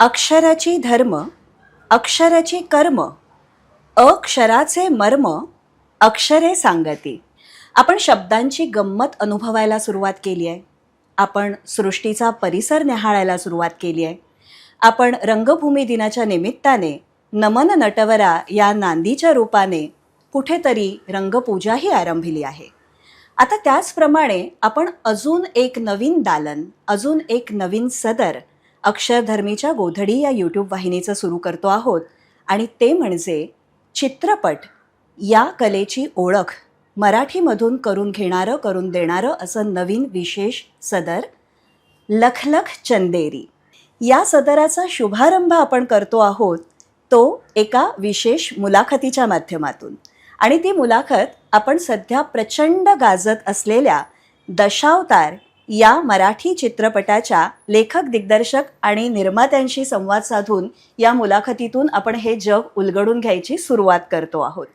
अक्षराची धर्म, अक्षराची कर्म, अक्षराचे मर्म, अक्षरे सांगती. आपण शब्दांची गंमत अनुभवायला सुरुवात केली आहे. आपण सृष्टीचा परिसर न्याहाळायला सुरुवात केली आहे. आपण रंगभूमी दिनाच्या निमित्ताने नमन नटवरा या नांदीच्या रूपाने कुठेतरी रंगपूजाही आरंभिली आहे. आता त्याचप्रमाणे आपण अजून एक नवीन दालन, अजून एक नवीन सदर अक्षरधर्मीच्या गोधडी या यूट्यूब वाहिनीचं सुरू करतो आहोत आणि ते म्हणजे चित्रपट या कलेची ओळख मराठीमधून करून घेणारं, करून देणारं असं नवीन विशेष सदर लखलख चंदेरी. या सदराचा शुभारंभ आपण करतो आहोत तो एका विशेष मुलाखतीच्या माध्यमातून. आणि ती मुलाखत आपण सध्या प्रचंड गाजत असलेल्या दशावतार या मराठी चित्रपटाच्या लेखक, दिग्दर्शक आणि निर्मात्यांशी संवाद साधून या मुलाखतीतून आपण हे जग उलगडून घ्यायची सुरुवात करतो आहोत.